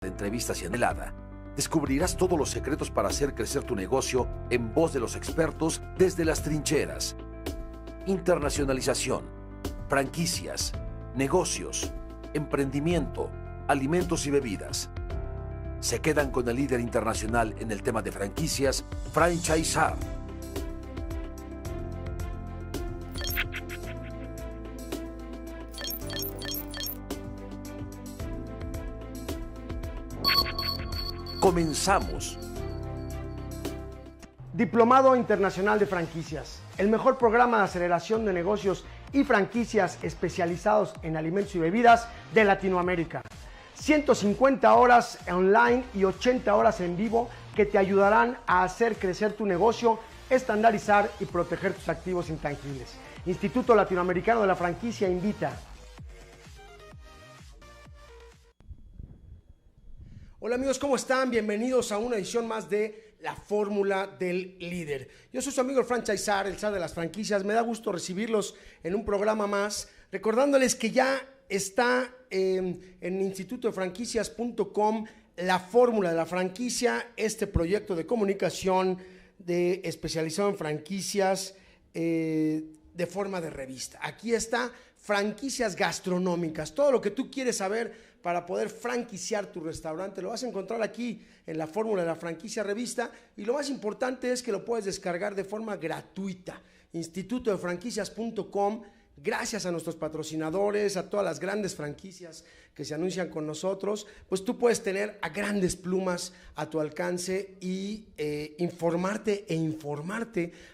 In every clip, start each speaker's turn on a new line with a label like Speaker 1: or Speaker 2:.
Speaker 1: de entrevistas y anhelada, descubrirás todos los secretos para hacer crecer tu negocio en voz de los expertos desde las trincheras. Internacionalización, franquicias, negocios, emprendimiento, alimentos y bebidas. Se quedan con el líder internacional en el tema de franquicias, Franchisar. Comenzamos.
Speaker 2: Diplomado Internacional de Franquicias, el mejor programa de aceleración de negocios y franquicias especializados en alimentos y bebidas de Latinoamérica. 150 horas online y 80 horas en vivo que te ayudarán a hacer crecer tu negocio, estandarizar y proteger tus activos intangibles. Instituto Latinoamericano de la Franquicia invita. Hola amigos, ¿cómo están? Bienvenidos a una edición más de La Fórmula del Líder. Yo soy su amigo el Franchisar, el zar de las franquicias. Me da gusto recibirlos en un programa más, recordándoles que ya está en institutodefranquicias.com La Fórmula de la Franquicia, este proyecto de comunicación especializado en franquicias de forma de revista. Aquí está franquicias gastronómicas, todo lo que tú quieres saber para poder franquiciar tu restaurante, lo vas a encontrar aquí en La Fórmula de la Franquicia Revista, y lo más importante es que lo puedes descargar de forma gratuita. institutodefranquicias.com. Gracias a nuestros patrocinadores, a todas las grandes franquicias que se anuncian con nosotros, pues tú puedes tener a grandes plumas a tu alcance y informarte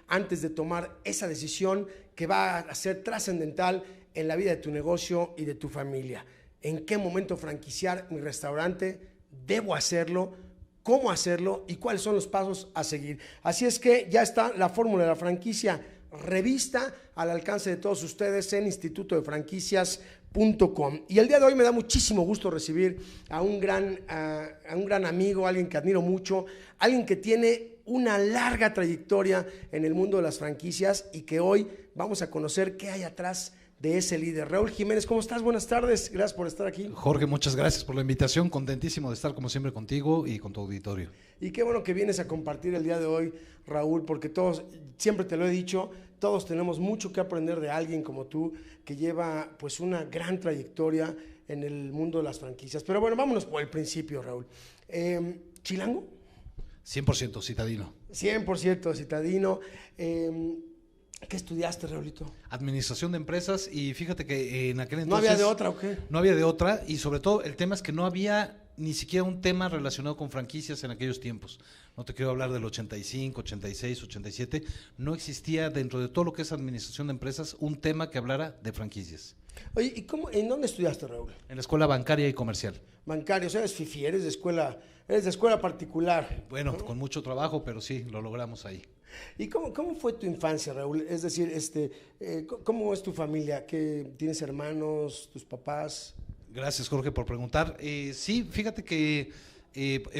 Speaker 2: antes de tomar esa decisión que va a ser trascendental en la vida de tu negocio y de tu familia. ¿En qué momento franquiciar mi restaurante? ¿Debo hacerlo? ¿Cómo hacerlo? ¿Y cuáles son los pasos a seguir? Así es que ya está La Fórmula de la Franquicia Revista al alcance de todos ustedes en institutodefranquicias.com. Y el día de hoy me da muchísimo gusto recibir a un gran amigo, alguien que admiro mucho, alguien que tiene una larga trayectoria en el mundo de las franquicias y que hoy vamos a conocer qué hay atrás de ese líder. Raúl Jiménez, ¿cómo estás? Buenas tardes, gracias por estar aquí.
Speaker 3: Jorge, muchas gracias por la invitación, contentísimo de estar como siempre contigo y con tu auditorio.
Speaker 2: Y qué bueno que vienes a compartir el día de hoy, Raúl, porque todos, siempre te lo he dicho, todos tenemos mucho que aprender de alguien como tú, que lleva pues una gran trayectoria en el mundo de las franquicias. Pero bueno, vámonos por el principio, Raúl. ¿Chilango?
Speaker 3: 100% citadino.
Speaker 2: 100% citadino. ¿Qué estudiaste, Raulito?
Speaker 3: Administración de empresas, y fíjate que en aquel entonces...
Speaker 2: ¿No había de otra o qué?
Speaker 3: No había de otra, y sobre todo el tema es que no había ni siquiera un tema relacionado con franquicias en aquellos tiempos. No te quiero hablar del 85, 86, 87. No existía dentro de todo lo que es administración de empresas un tema que hablara de franquicias.
Speaker 2: Oye, ¿y en dónde estudiaste, Raúl?
Speaker 3: En la escuela bancaria y comercial.
Speaker 2: Bancaria, o sea, eres fifí, eres de escuela particular.
Speaker 3: Bueno, ¿no? Con mucho trabajo, pero sí, lo logramos ahí.
Speaker 2: ¿Y cómo fue tu infancia, Raúl? Es decir, ¿cómo es tu familia? ¿Tienes hermanos, tus papás?
Speaker 3: Gracias, Jorge, por preguntar. Sí, fíjate que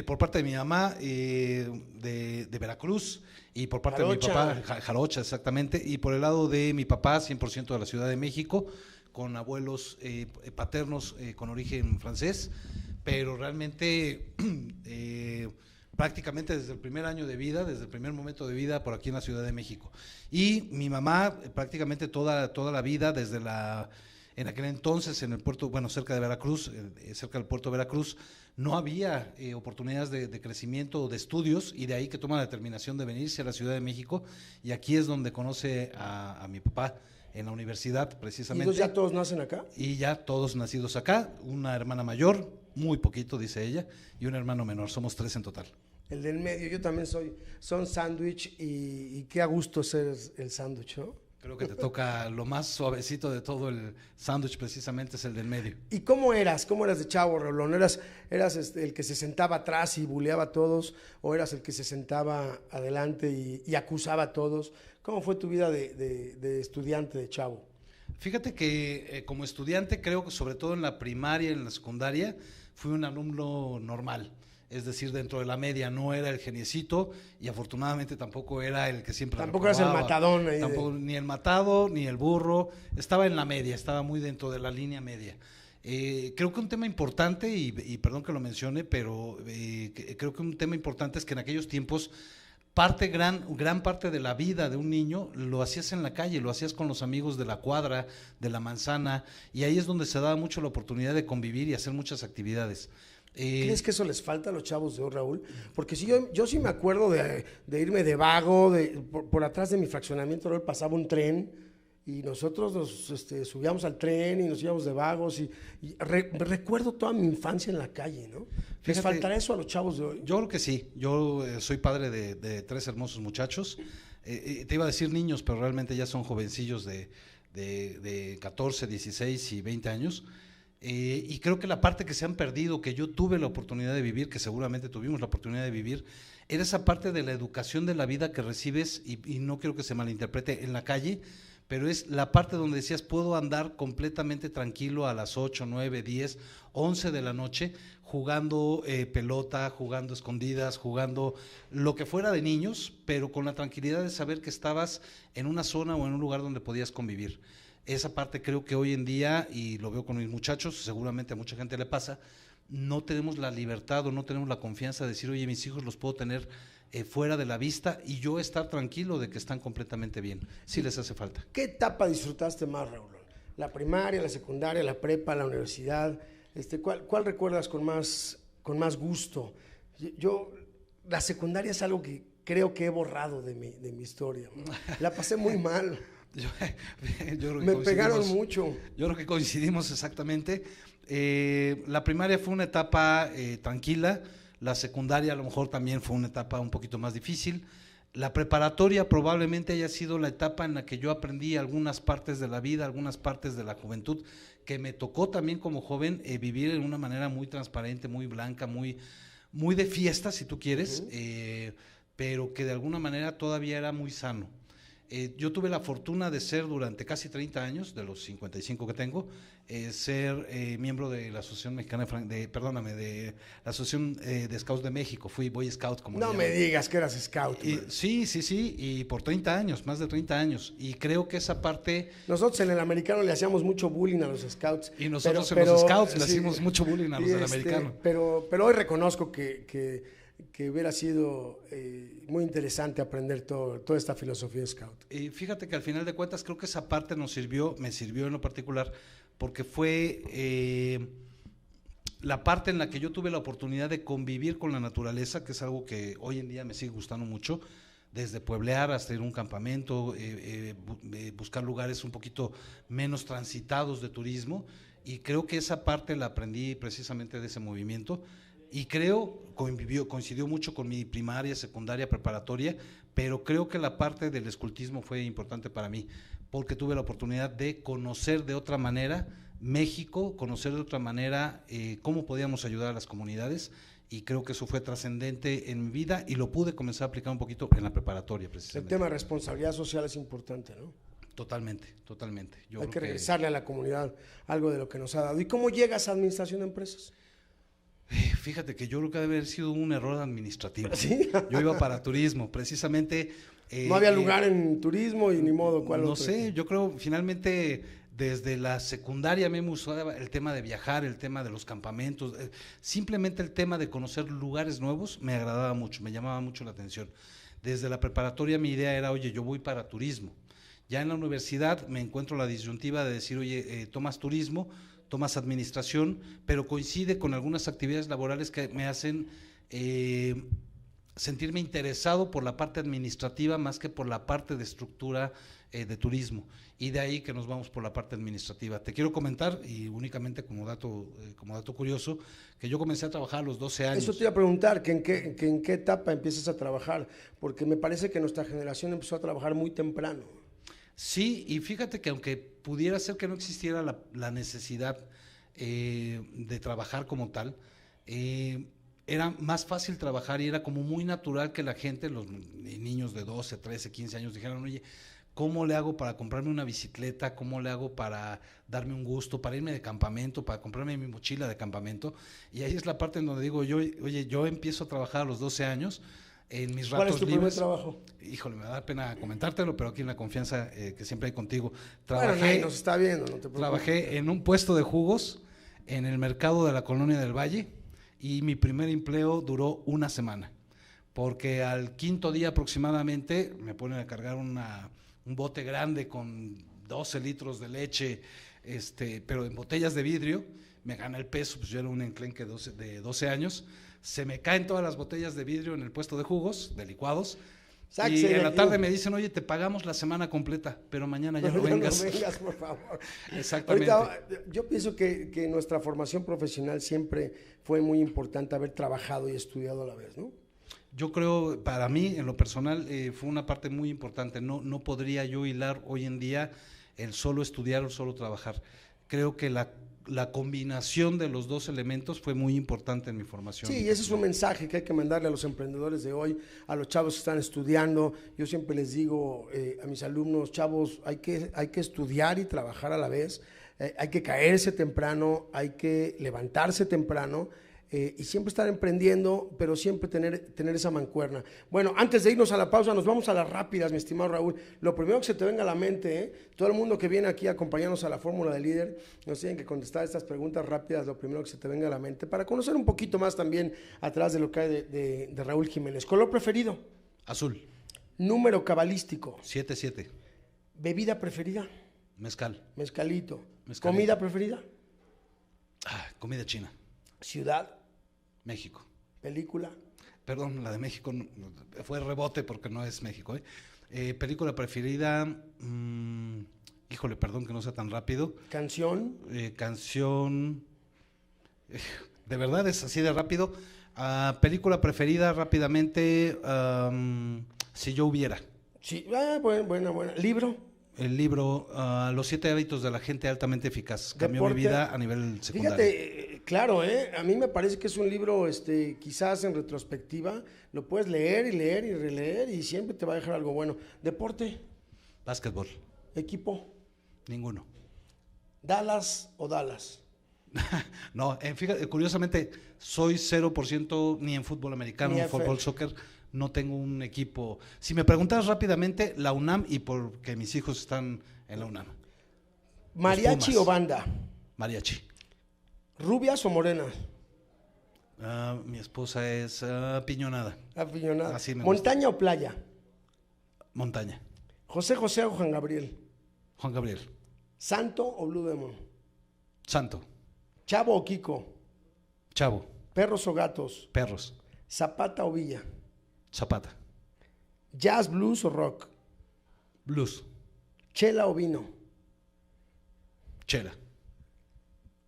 Speaker 3: por parte de mi mamá, de Veracruz, y por parte
Speaker 2: Jarocha.
Speaker 3: de mi papá, Jarocha, exactamente, y por el lado de mi papá, 100% de la Ciudad de México, con abuelos paternos con origen francés, pero realmente... prácticamente desde el primer año de vida, desde el primer momento de vida por aquí en la Ciudad de México. Y mi mamá prácticamente toda la vida, en aquel entonces en el puerto, bueno, cerca de Veracruz, cerca del puerto de Veracruz, no había oportunidades de crecimiento o de estudios, y de ahí que toma la determinación de venirse a la Ciudad de México, y aquí es donde conoce a mi papá en la universidad, precisamente.
Speaker 2: ¿Y ya todos nacen acá?
Speaker 3: Y ya todos nacidos acá, una hermana mayor, muy poquito, dice ella, y un hermano menor, somos 3 en total.
Speaker 2: El del medio, yo también son sándwich, y qué a gusto ser el sándwich, ¿no?
Speaker 3: Creo que te toca lo más suavecito de todo el sándwich, precisamente es el del medio.
Speaker 2: ¿Y cómo eras? ¿Cómo eras de chavo, Rolón? ¿Eras el que se sentaba atrás y buleaba a todos, o eras el que se sentaba adelante y acusaba a todos? ¿Cómo fue tu vida de estudiante, de chavo?
Speaker 3: Fíjate que como estudiante, creo que sobre todo en la primaria y en la secundaria, fui un alumno normal. Es decir, dentro de la media, no era el geniecito, y afortunadamente tampoco era el que siempre
Speaker 2: tampoco eras el matadón
Speaker 3: ni el matado, ni el burro, estaba en la media, estaba muy dentro de la línea media. Creo que un tema importante, y perdón que lo mencione, pero creo que un tema importante es que en aquellos tiempos gran parte de la vida de un niño lo hacías en la calle, lo hacías con los amigos de la cuadra, de la manzana, y ahí es donde se daba mucho la oportunidad de convivir y hacer muchas actividades.
Speaker 2: ¿Crees que eso les falta a los chavos de hoy, Raúl? Porque si yo sí me acuerdo de irme de vago, por atrás de mi fraccionamiento, Raúl, pasaba un tren y nosotros nos subíamos al tren y nos íbamos de vagos recuerdo toda mi infancia en la calle, ¿no? ¿Les faltará eso a los chavos de hoy?
Speaker 3: Yo creo que sí. Yo soy padre de 3 hermosos muchachos. Te iba a decir niños, pero realmente ya son jovencillos de 14, 16 y 20 años. Y creo que la parte que se han perdido, que yo tuve la oportunidad de vivir, que seguramente tuvimos la oportunidad de vivir, era esa parte de la educación de la vida que recibes, y no quiero que se malinterprete, en la calle, pero es la parte donde decías, puedo andar completamente tranquilo a las 8, 9, 10, 11 de la noche, jugando pelota, jugando escondidas, jugando lo que fuera de niños, pero con la tranquilidad de saber que estabas en una zona o en un lugar donde podías convivir. Esa parte creo que hoy en día, y lo veo con mis muchachos, seguramente a mucha gente le pasa, no tenemos la libertad o no tenemos la confianza de decir, oye, mis hijos los puedo tener fuera de la vista y yo estar tranquilo de que están completamente bien. Sí les hace falta.
Speaker 2: ¿Qué etapa disfrutaste más, Raúl? ¿La primaria, la secundaria, la prepa, la universidad? ¿Cuál recuerdas con más gusto? La secundaria es algo que creo que he borrado de mi historia. La pasé muy mal.
Speaker 3: Yo creo que
Speaker 2: me pegaron mucho.
Speaker 3: Yo creo que coincidimos exactamente. La primaria fue una etapa tranquila, la secundaria a lo mejor también fue una etapa un poquito más difícil. La preparatoria probablemente haya sido la etapa en la que yo aprendí algunas partes de la vida, algunas partes de la juventud, que me tocó también como joven vivir de una manera muy transparente, muy blanca, muy de fiesta, si tú quieres, pero que de alguna manera todavía era muy sano. Yo tuve la fortuna de ser durante casi 30 años, de los 55 que tengo, ser miembro de la Asociación Mexicana de la Asociación de Scouts de México. Fui Boy Scout, como
Speaker 2: no me digas que eras Scout.
Speaker 3: Sí, y por 30 años, más de 30 años. Y creo que esa parte...
Speaker 2: Nosotros en el americano le hacíamos mucho bullying a los Scouts.
Speaker 3: Y nosotros en los Scouts le hacíamos mucho bullying a los del americano.
Speaker 2: Pero hoy reconozco que hubiera sido muy interesante aprender toda esta filosofía Scout.
Speaker 3: Y fíjate que al final de cuentas creo que esa parte me sirvió en lo particular, porque fue la parte en la que yo tuve la oportunidad de convivir con la naturaleza, que es algo que hoy en día me sigue gustando mucho, desde pueblear hasta ir a un campamento, buscar lugares un poquito menos transitados de turismo, y creo que esa parte la aprendí precisamente de ese movimiento. Y creo, coincidió mucho con mi primaria, secundaria, preparatoria, pero creo que la parte del escultismo fue importante para mí, porque tuve la oportunidad de conocer de otra manera México, conocer de otra manera cómo podíamos ayudar a las comunidades, y creo que eso fue trascendente en mi vida y lo pude comenzar a aplicar un poquito en la preparatoria, precisamente.
Speaker 2: El tema de responsabilidad social es importante, ¿no?
Speaker 3: Totalmente.
Speaker 2: Hay que regresarle a la comunidad algo de lo que nos ha dado. ¿Y cómo llegas a administración de empresas?
Speaker 3: Fíjate que yo creo que debe haber sido un error administrativo.
Speaker 2: ¿Sí?
Speaker 3: Yo iba para turismo, precisamente.
Speaker 2: No había lugar en turismo y ni modo. ¿Cuál
Speaker 3: no
Speaker 2: otro?
Speaker 3: sé, yo creo finalmente desde la secundaria me gustaba el tema de viajar, el tema de los campamentos, simplemente el tema de conocer lugares nuevos me agradaba mucho, me llamaba mucho la atención. Desde la preparatoria mi idea era, oye, yo voy para turismo. Ya en la universidad me encuentro la disyuntiva de decir, oye, tomas turismo, tomas administración, pero coincide con algunas actividades laborales que me hacen sentirme interesado por la parte administrativa más que por la parte de estructura de turismo, y de ahí que nos vamos por la parte administrativa. Te quiero comentar, y únicamente como dato curioso, que yo comencé a trabajar a los 12 años.
Speaker 2: Eso te iba a preguntar, que en qué etapa empiezas a trabajar, porque me parece que nuestra generación empezó a trabajar muy temprano.
Speaker 3: Sí, y fíjate que aunque pudiera ser que no existiera la necesidad de trabajar como tal, era más fácil trabajar y era como muy natural que la gente, los niños de 12, 13, 15 años dijeran, oye, ¿cómo le hago para comprarme una bicicleta? ¿Cómo le hago para darme un gusto, para irme de campamento, para comprarme mi mochila de campamento? Y ahí es la parte en donde digo, oye, yo empiezo a trabajar a los 12 años, en mis ratos libres.
Speaker 2: ¿Cuál es tu primer trabajo?
Speaker 3: Híjole, me da pena comentártelo, pero aquí en la confianza que siempre hay contigo.
Speaker 2: Bueno, nadie nos está viendo, no te preocupes.
Speaker 3: Trabajé en un puesto de jugos en el mercado de la Colonia del Valle y mi primer empleo duró una semana, porque al quinto día aproximadamente me ponen a cargar un bote grande con 12 litros de leche, pero en botellas de vidrio. Me gana el peso, pues yo era un enclenque de 12 años, se me caen todas las botellas de vidrio en el puesto de jugos, de licuados, y en la tarde me dicen, oye, te pagamos la semana completa, pero mañana ya no vengas.
Speaker 2: No vengas, por favor.
Speaker 3: Exactamente.
Speaker 2: Ahorita, yo pienso que nuestra formación profesional siempre fue muy importante haber trabajado y estudiado a la vez, ¿no?
Speaker 3: Yo creo, para mí, en lo personal, fue una parte muy importante. No podría yo hilar hoy en día el solo estudiar o solo trabajar. Creo que la combinación de los dos elementos fue muy importante en mi formación.
Speaker 2: Sí, y ese es un mensaje que hay que mandarle a los emprendedores de hoy, a los chavos que están estudiando. Yo siempre les digo a mis alumnos, chavos, hay que estudiar y trabajar a la vez, hay que caerse temprano, hay que levantarse temprano, y siempre estar emprendiendo, pero siempre tener esa mancuerna. Bueno, antes de irnos a la pausa, nos vamos a las rápidas, mi estimado Raúl. Lo primero que se te venga a la mente, todo el mundo que viene aquí a acompañarnos a la Fórmula del Líder, nos tienen que contestar estas preguntas rápidas, lo primero que se te venga a la mente, para conocer un poquito más también atrás de lo que hay de Raúl Jiménez. ¿Color preferido?
Speaker 3: Azul.
Speaker 2: Número cabalístico.
Speaker 3: 7-7.
Speaker 2: ¿Bebida preferida?
Speaker 3: Mezcal.
Speaker 2: Mezcalito.
Speaker 3: Mezcalito.
Speaker 2: ¿Comida preferida?
Speaker 3: Comida china.
Speaker 2: ¿Ciudad?
Speaker 3: México.
Speaker 2: ¿Película?
Speaker 3: Perdón, la de México fue rebote porque no es México. Película preferida, híjole, perdón que no sea tan rápido.
Speaker 2: ¿Canción?
Speaker 3: Canción, de verdad es así de rápido. Película preferida rápidamente, Si yo hubiera.
Speaker 2: Sí, buena. ¿Libro?
Speaker 3: El libro, Los 7 hábitos de la gente altamente eficaz. Cambió mi vida a nivel secundario.
Speaker 2: Fíjate, claro, a mí me parece que es un libro, quizás en retrospectiva, lo puedes leer y leer y releer y siempre te va a dejar algo bueno. ¿Deporte?
Speaker 3: Básquetbol.
Speaker 2: ¿Equipo?
Speaker 3: Ninguno.
Speaker 2: ¿Dallas o Dallas?
Speaker 3: No, fíjate, curiosamente, soy 0% ni en fútbol americano,
Speaker 2: Ni
Speaker 3: en fútbol, soccer. No tengo un equipo. Si me preguntas rápidamente, la UNAM, y porque mis hijos están en la UNAM.
Speaker 2: ¿Mariachi o banda?
Speaker 3: Mariachi.
Speaker 2: ¿Rubias o morenas?
Speaker 3: Mi esposa es piñonada.
Speaker 2: Apiñonada.
Speaker 3: Así me
Speaker 2: ¿Montaña o playa?
Speaker 3: Montaña.
Speaker 2: ¿José José o Juan Gabriel?
Speaker 3: Juan Gabriel.
Speaker 2: ¿Santo o Blue Demon?
Speaker 3: Santo.
Speaker 2: ¿Chavo o Kiko?
Speaker 3: Chavo.
Speaker 2: ¿Perros o gatos?
Speaker 3: Perros.
Speaker 2: ¿Zapata o Villa?
Speaker 3: Zapata.
Speaker 2: ¿Jazz, blues o rock?
Speaker 3: Blues.
Speaker 2: ¿Chela o vino?
Speaker 3: Chela.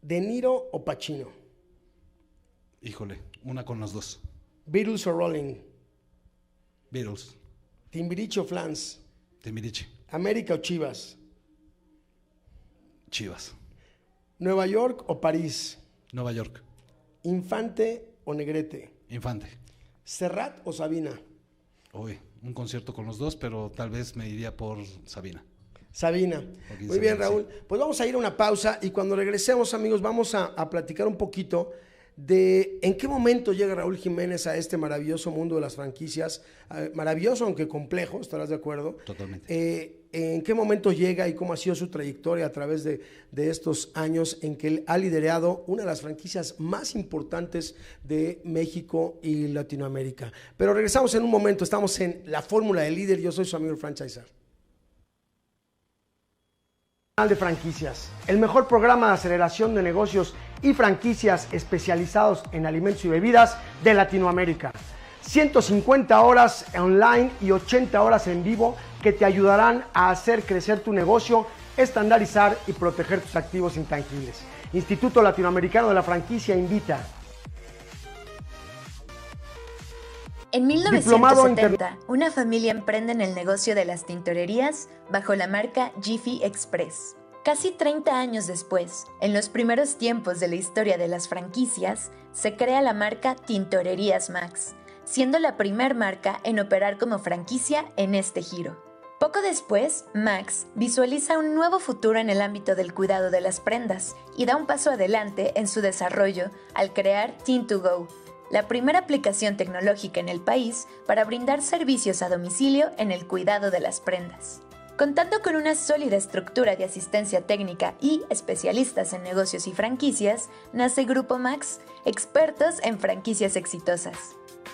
Speaker 2: ¿De Niro o Pacino?
Speaker 3: Híjole, una con los dos.
Speaker 2: ¿Beatles o Rolling?
Speaker 3: Beatles.
Speaker 2: ¿Timbiriche o Flans?
Speaker 3: Timbiriche.
Speaker 2: ¿América o Chivas?
Speaker 3: Chivas.
Speaker 2: ¿Nueva York o París?
Speaker 3: Nueva York.
Speaker 2: ¿Infante o Negrete?
Speaker 3: Infante.
Speaker 2: ¿Serrat o Sabina?
Speaker 3: Uy, un concierto con los dos, pero tal vez me iría por Sabina.
Speaker 2: Sabina. Muy bien, Raúl. Pues vamos a ir a una pausa y cuando regresemos, amigos, vamos a platicar un poquito de en qué momento llega Raúl Jiménez a este maravilloso mundo de las franquicias. Maravilloso, aunque complejo, ¿estarás de acuerdo?
Speaker 3: Totalmente.
Speaker 2: En qué momento llega y cómo ha sido su trayectoria a través de estos años en que él ha liderado una de las franquicias más importantes de México y Latinoamérica. Pero regresamos en un momento, estamos en la Fórmula del Líder, yo soy su amigo el franchiser. De franquicias, el mejor programa de aceleración de negocios y franquicias especializados en alimentos y bebidas de Latinoamérica. 150 horas online y 80 horas en vivo que te ayudarán a hacer crecer tu negocio, estandarizar y proteger tus activos intangibles. Instituto Latinoamericano de la Franquicia invita.
Speaker 4: En 1970, una familia emprende en el negocio de las tintorerías bajo la marca Jiffy Express. Casi 30 años después, en los primeros tiempos de la historia de las franquicias, se crea la marca Tintorerías Max, siendo la primer marca en operar como franquicia en este giro. Poco después, Max visualiza un nuevo futuro en el ámbito del cuidado de las prendas y da un paso adelante en su desarrollo al crear Tint2Go, la primera aplicación tecnológica en el país para brindar servicios a domicilio en el cuidado de las prendas. Contando con una sólida estructura de asistencia técnica y especialistas en negocios y franquicias, nace Grupo Max, expertos en franquicias exitosas.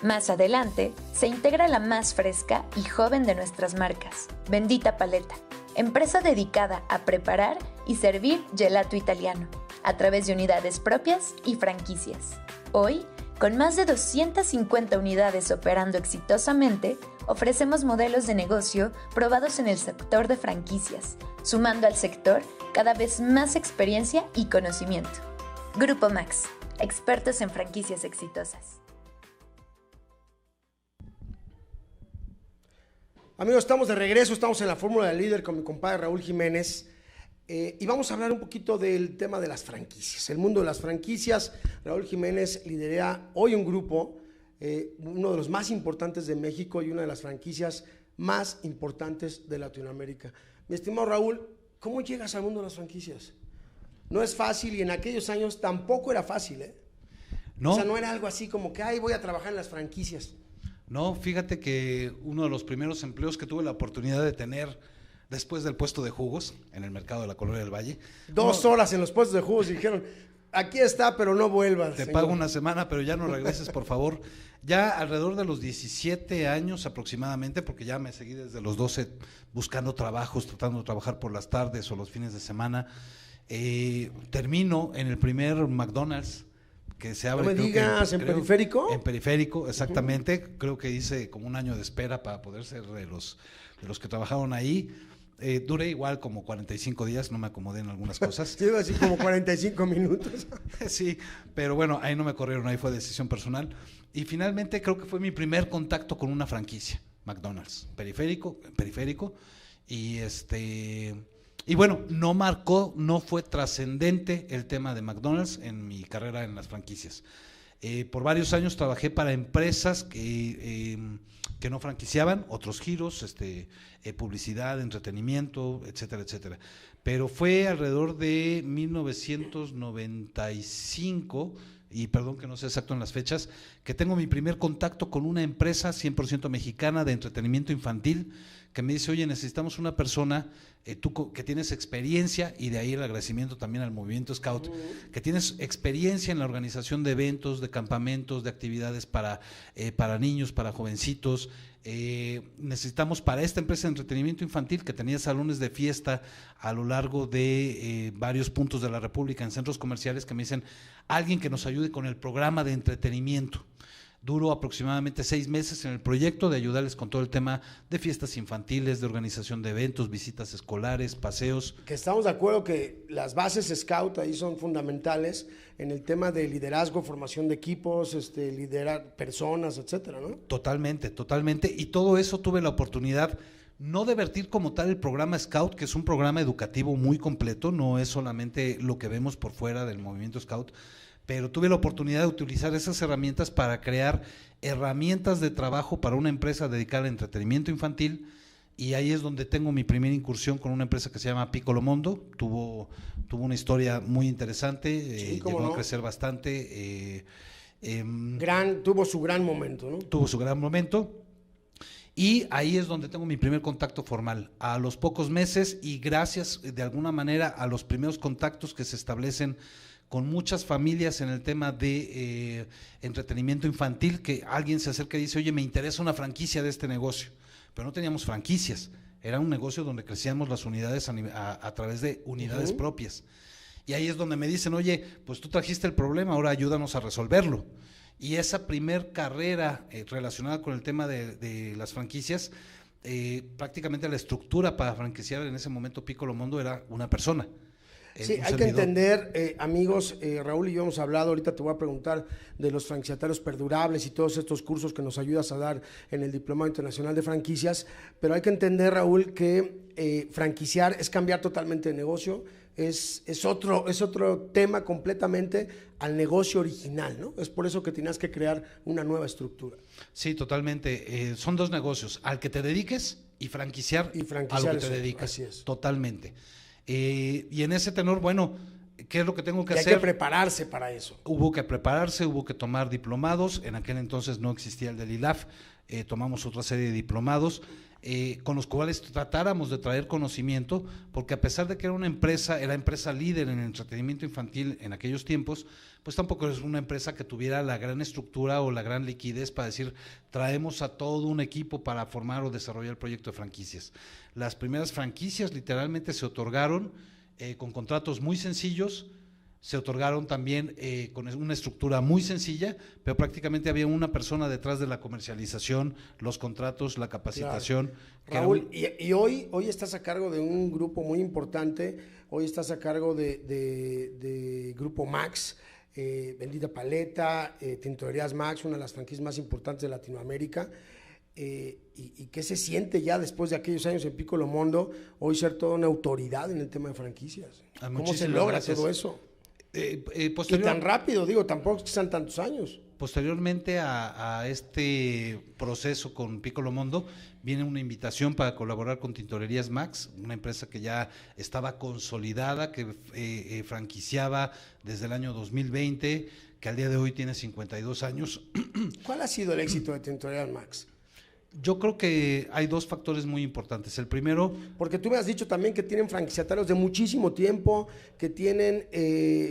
Speaker 4: Más adelante, se integra la más fresca y joven de nuestras marcas, Bendita Paleta, empresa dedicada a preparar y servir gelato italiano, a través de unidades propias y franquicias. Hoy, con más de 250 unidades operando exitosamente, ofrecemos modelos de negocio probados en el sector de franquicias, sumando al sector cada vez más experiencia y conocimiento. Grupo Max, expertos en franquicias exitosas.
Speaker 2: Amigos, estamos de regreso, estamos en la Fórmula del Líder con mi compadre Raúl Jiménez y vamos a hablar un poquito del tema de las franquicias, el mundo de las franquicias. Raúl Jiménez lidera hoy un grupo, uno de los más importantes de México y una de las franquicias más importantes de Latinoamérica. Mi estimado Raúl, ¿cómo llegas al mundo de las franquicias? No es fácil y en aquellos años tampoco era fácil, ¿eh?
Speaker 3: No.
Speaker 2: O sea, no era algo así como que, ay, voy a trabajar en las franquicias.
Speaker 3: No, fíjate que uno de los primeros empleos que tuve la oportunidad de tener después del puesto de jugos en el mercado de la Colonia del Valle.
Speaker 2: 2 horas en los puestos de jugos y dijeron, aquí está, pero no vuelvas.
Speaker 3: Te
Speaker 2: señor.
Speaker 3: pago una semana, pero ya no regreses, por favor. Ya alrededor de los 17 años aproximadamente, porque ya me seguí desde los 12 buscando trabajos, tratando de trabajar por las tardes o los fines de semana. Termino en el primer McDonald's que se abre.
Speaker 2: No me digas, ¿en Periférico?
Speaker 3: En Periférico, exactamente. Creo que hice como un año de espera para poder ser de los que trabajaron ahí. Duré igual como 45 días, no me acomodé en algunas cosas.
Speaker 2: Llevo así como 45 minutos.
Speaker 3: Sí, pero bueno, ahí no me corrieron, ahí fue decisión personal. Y finalmente creo que fue mi primer contacto con una franquicia, McDonald's, Periférico. Y bueno, no fue trascendente el tema de McDonald's en mi carrera en las franquicias. Por varios años trabajé para empresas que no franquiciaban, otros giros, publicidad, entretenimiento, etcétera, etcétera. Pero fue alrededor de 1995, y perdón que no sé exacto en las fechas, que tengo mi primer contacto con una empresa 100% mexicana de entretenimiento infantil, que me dice, oye, necesitamos una persona, tú que tienes experiencia, y de ahí el agradecimiento también al movimiento Scout, que tienes experiencia en la organización de eventos, de campamentos, de actividades para niños, para jovencitos. Necesitamos para esta empresa de entretenimiento infantil, que tenía salones de fiesta a lo largo de varios puntos de la República, en centros comerciales, que me dicen, alguien que nos ayude con el programa de entretenimiento. Duró aproximadamente 6 meses en el proyecto de ayudarles con todo el tema de fiestas infantiles, de organización de eventos, visitas escolares, paseos.
Speaker 2: Que estamos de acuerdo que las bases Scout ahí son fundamentales en el tema de liderazgo, formación de equipos, liderar personas, etcétera, ¿no?
Speaker 3: Totalmente, totalmente. Y todo eso tuve la oportunidad no de vertir como tal el programa Scout, que es un programa educativo muy completo, no es solamente lo que vemos por fuera del movimiento Scout, pero tuve la oportunidad de utilizar esas herramientas para crear herramientas de trabajo para una empresa dedicada al entretenimiento infantil, y ahí es donde tengo mi primera incursión con una empresa que se llama Piccolo Mondo. Tuvo una historia muy interesante,
Speaker 2: Sí,
Speaker 3: llegó
Speaker 2: no,
Speaker 3: a crecer bastante.
Speaker 2: Tuvo su gran momento, ¿no?
Speaker 3: Tuvo su gran momento. Y ahí es donde tengo mi primer contacto formal, a los pocos meses, y gracias de alguna manera a los primeros contactos que se establecen con muchas familias en el tema de entretenimiento infantil, que alguien se acerca y dice, oye, me interesa una franquicia de este negocio, pero no teníamos franquicias, era un negocio donde crecíamos las unidades a través de unidades propias. Y ahí es donde me dicen, oye, pues tú trajiste el problema, ahora ayúdanos a resolverlo. Y esa primer carrera relacionada con el tema de las franquicias, prácticamente la estructura para franquiciar en ese momento Piccolo Mondo era una persona.
Speaker 2: Sí, hay que entender, amigos, Raúl y yo hemos hablado, ahorita te voy a preguntar de los franquiciatarios perdurables y todos estos cursos que nos ayudas a dar en el Diplomado Internacional de Franquicias, pero hay que entender, Raúl, que franquiciar es cambiar totalmente de negocio, es otro tema completamente al negocio original, ¿no? Es por eso que tienes que crear una nueva estructura.
Speaker 3: Sí, totalmente, son 2 negocios, al que te dediques y franquiciar a lo que te dedicas.
Speaker 2: Así es.
Speaker 3: Totalmente. Y en ese tenor, bueno, ¿Qué es lo que tengo que
Speaker 2: y
Speaker 3: hacer?
Speaker 2: Hay que prepararse para eso.
Speaker 3: Hubo que prepararse, hubo que tomar diplomados. En aquel entonces no existía el del ILAF, tomamos otra serie de diplomados con los cuales tratáramos de traer conocimiento, porque a pesar de que era empresa líder en el entretenimiento infantil en aquellos tiempos, pues tampoco es una empresa que tuviera la gran estructura o la gran liquidez para decir, traemos a todo un equipo para formar o desarrollar el proyecto de franquicias. Las primeras franquicias literalmente se otorgaron con contratos muy sencillos, se otorgaron también con una estructura muy sencilla, pero prácticamente había una persona detrás de la comercialización, los contratos, la capacitación.
Speaker 2: Claro. Raúl, y hoy estás a cargo de un grupo muy importante, hoy estás a cargo de Grupo Max, Bendita Paleta, Tintorerías Max, una de las franquicias más importantes de Latinoamérica. ¿Y qué se siente ya después de aquellos años en Piccolo Mondo, hoy ser toda una autoridad en el tema de franquicias? ¿Cómo se logra todo eso? Y tan rápido, tampoco es que sean tantos años.
Speaker 3: Posteriormente a este proceso con Piccolo Mondo, viene una invitación para colaborar con Tintorerías Max, una empresa que ya estaba consolidada, que franquiciaba desde el año 2020, que al día de hoy tiene 52 años.
Speaker 2: ¿Cuál ha sido el éxito de Tintorerías Max?
Speaker 3: Yo creo que hay dos factores muy importantes. El primero…
Speaker 2: Porque tú me has dicho también que tienen franquiciatarios de muchísimo tiempo, que tienen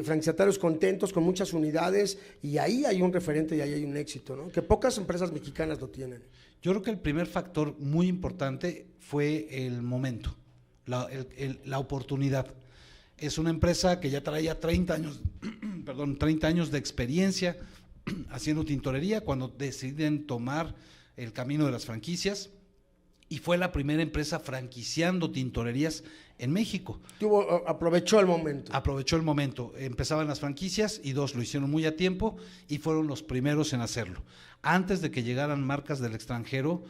Speaker 2: franquiciatarios contentos con muchas unidades, y ahí hay un referente y ahí hay un éxito, ¿no? Que pocas empresas mexicanas lo tienen.
Speaker 3: Yo creo que el primer factor muy importante fue el momento, la oportunidad. Es una empresa que ya traía 30 años de experiencia haciendo tintorería cuando deciden tomar el camino de las franquicias, y fue la primera empresa franquiciando tintorerías en México.
Speaker 2: Aprovechó el momento.
Speaker 3: Aprovechó el momento. Empezaban las franquicias y lo hicieron muy a tiempo y fueron los primeros en hacerlo. Antes de que llegaran marcas del extranjero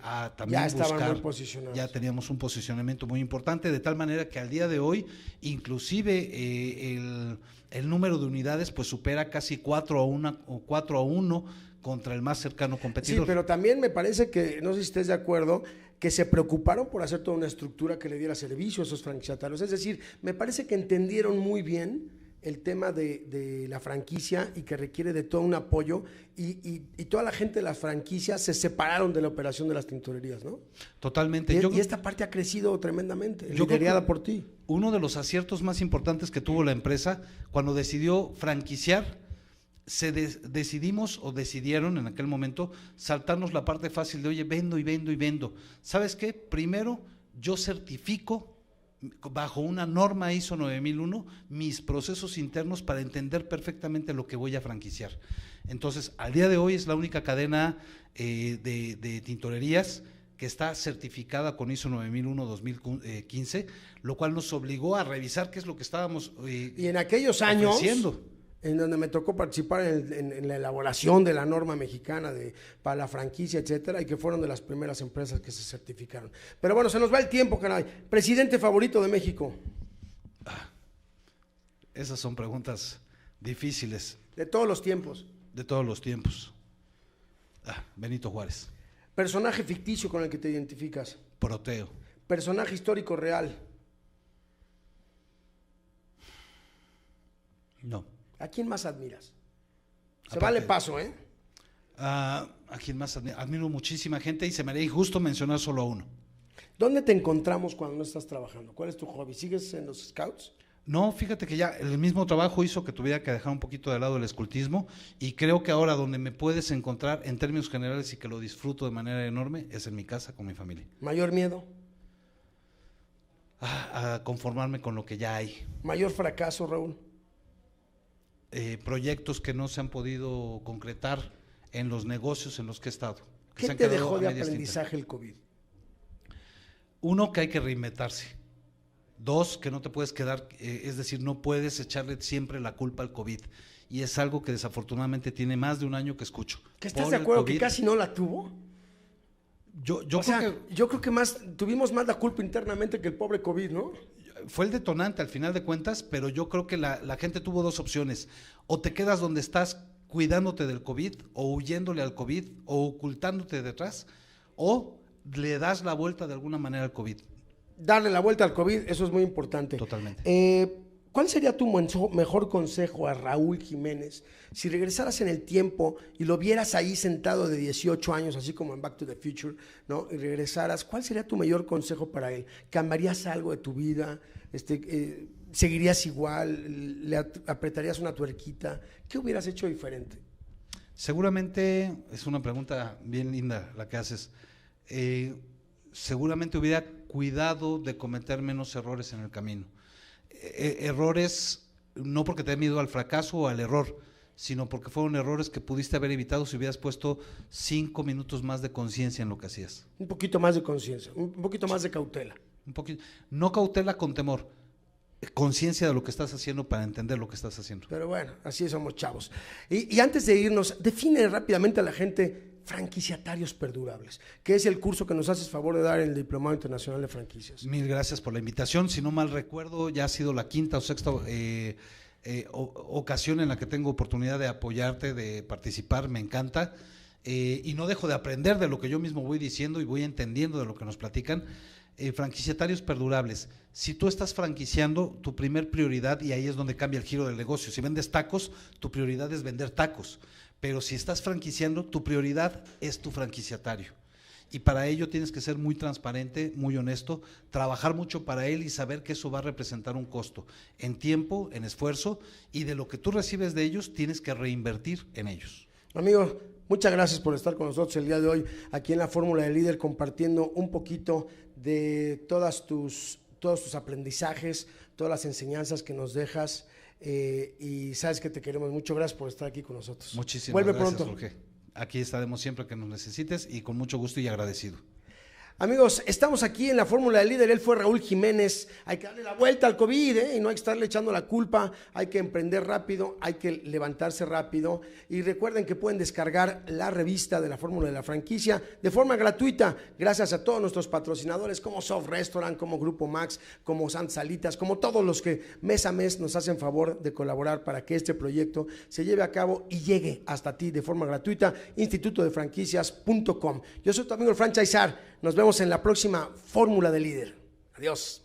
Speaker 3: a también
Speaker 2: ya estaban
Speaker 3: buscar,
Speaker 2: muy posicionados.
Speaker 3: Ya teníamos un posicionamiento muy importante, de tal manera que al día de hoy, inclusive el número de unidades pues supera casi 4-1 contra el más cercano competidor.
Speaker 2: Sí, pero también me parece que, no sé si estés de acuerdo, que se preocuparon por hacer toda una estructura que le diera servicio a esos franquiciatarios. Es decir, me parece que entendieron muy bien el tema de la franquicia y que requiere de todo un apoyo, y toda la gente de las franquicias se separaron de la operación de las tintorerías, ¿no?
Speaker 3: Totalmente.
Speaker 2: Y esta parte ha crecido tremendamente, liderada por ti.
Speaker 3: Uno de los aciertos más importantes que tuvo la empresa cuando decidió franquiciar, decidieron en aquel momento saltarnos la parte fácil de, oye, vendo. ¿Sabes qué? Primero, yo certifico bajo una norma ISO 9001 mis procesos internos para entender perfectamente lo que voy a franquiciar. Entonces, al día de hoy es la única cadena de tintorerías que está certificada con ISO 9001-2015, lo cual nos obligó a revisar qué es lo que estábamos
Speaker 2: y en aquellos años
Speaker 3: ofreciendo,
Speaker 2: en donde me tocó participar en la elaboración de la norma mexicana para la franquicia, etcétera, y que fueron de las primeras empresas que se certificaron. Pero bueno, se nos va el tiempo, caray. ¿Presidente favorito de México?
Speaker 3: Esas son preguntas difíciles.
Speaker 2: De todos los tiempos.
Speaker 3: De todos los tiempos. Benito Juárez.
Speaker 2: ¿Personaje ficticio con el que te identificas?
Speaker 3: Proteo.
Speaker 2: ¿Personaje histórico real?
Speaker 3: No.
Speaker 2: ¿A quién más admiras? Vale paso, ¿eh?
Speaker 3: ¿A quién más admiro? Muchísima gente, y se me haría injusto mencionar solo a uno.
Speaker 2: ¿Dónde te encontramos cuando no estás trabajando? ¿Cuál es tu hobby? ¿Sigues en los Scouts?
Speaker 3: No, fíjate que ya el mismo trabajo hizo que tuviera que dejar un poquito de lado el escultismo, y creo que ahora donde me puedes encontrar en términos generales y que lo disfruto de manera enorme es en mi casa con mi familia.
Speaker 2: ¿Mayor miedo?
Speaker 3: A conformarme con lo que ya hay.
Speaker 2: ¿Mayor fracaso, Raúl?
Speaker 3: Proyectos que no se han podido concretar en los negocios en los que he estado.
Speaker 2: ¿Qué te dejó de aprendizaje el COVID?
Speaker 3: Uno, que hay que reinventarse. Dos, que no te puedes quedar, es decir, no puedes echarle siempre la culpa al COVID. Y es algo que desafortunadamente tiene más de un año que escucho.
Speaker 2: ¿Que estás de acuerdo que casi no la tuvo? Yo creo que tuvimos más la culpa internamente que el pobre COVID, ¿no?
Speaker 3: Fue el detonante al final de cuentas, pero yo creo que la gente tuvo dos opciones: o te quedas donde estás cuidándote del COVID, o huyéndole al COVID, o ocultándote detrás, o le das la vuelta de alguna manera al COVID.
Speaker 2: Darle la vuelta al COVID, eso es muy importante.
Speaker 3: Totalmente.
Speaker 2: ¿Cuál sería tu mejor consejo a Raúl Jiménez si regresaras en el tiempo y lo vieras ahí sentado de 18 años, así como en Back to the Future, ¿no? Y regresaras, ¿cuál sería tu mayor consejo para él? ¿Cambiarías algo de tu vida? ¿Seguirías igual? ¿Le apretarías una tuerquita? ¿Qué hubieras hecho diferente?
Speaker 3: Seguramente, es una pregunta bien linda la que haces, seguramente hubiera cuidado de cometer menos errores en el camino. Errores, no porque te dé miedo al fracaso o al error, sino porque fueron errores que pudiste haber evitado si hubieras puesto 5 minutos más de conciencia en lo que hacías.
Speaker 2: Un poquito más de conciencia, un poquito más de cautela.
Speaker 3: Un poquito, no cautela con temor, conciencia de lo que estás haciendo para entender lo que estás haciendo.
Speaker 2: Pero bueno, así somos chavos. Y antes de irnos, define rápidamente a la gente franquiciatarios perdurables, que es el curso que nos haces favor de dar en el Diplomado Internacional de Franquicias.
Speaker 3: Mil gracias por la invitación. Si no mal recuerdo, ya ha sido la quinta o sexta ocasión en la que tengo oportunidad de apoyarte, de participar, me encanta. Y no dejo de aprender de lo que yo mismo voy diciendo y voy entendiendo de lo que nos platican. Franquiciatarios perdurables. Si tú estás franquiciando, tu primer prioridad, y ahí es donde cambia el giro del negocio, si vendes tacos, tu prioridad es vender tacos, pero si estás franquiciando, tu prioridad es tu franquiciatario. Y para ello tienes que ser muy transparente, muy honesto, trabajar mucho para él y saber que eso va a representar un costo en tiempo, en esfuerzo, y de lo que tú recibes de ellos tienes que reinvertir en ellos.
Speaker 2: Amigo, muchas gracias por estar con nosotros el día de hoy aquí en la Fórmula del Líder, compartiendo un poquito de todos tus aprendizajes, todas las enseñanzas que nos dejas, y sabes que te queremos mucho. Gracias por estar aquí con nosotros.
Speaker 3: Muchísimas gracias, pronto, Jorge. Aquí estaremos siempre que nos necesites y con mucho gusto y agradecido.
Speaker 2: Amigos, estamos aquí en la Fórmula del Líder. Él fue Raúl Jiménez. Hay que darle la vuelta al COVID, y no hay que estarle echando la culpa. Hay que emprender rápido, hay que levantarse rápido. Y recuerden que pueden descargar la revista de la Fórmula de la Franquicia de forma gratuita, gracias a todos nuestros patrocinadores como Soft Restaurant, como Grupo Max, como Santa Salitas, como todos los que mes a mes nos hacen favor de colaborar para que este proyecto se lleve a cabo y llegue hasta ti de forma gratuita. institutodefranquicias.com. Yo soy tu amigo el Franchisar. Nos vemos en la próxima Fórmula del Líder. Adiós.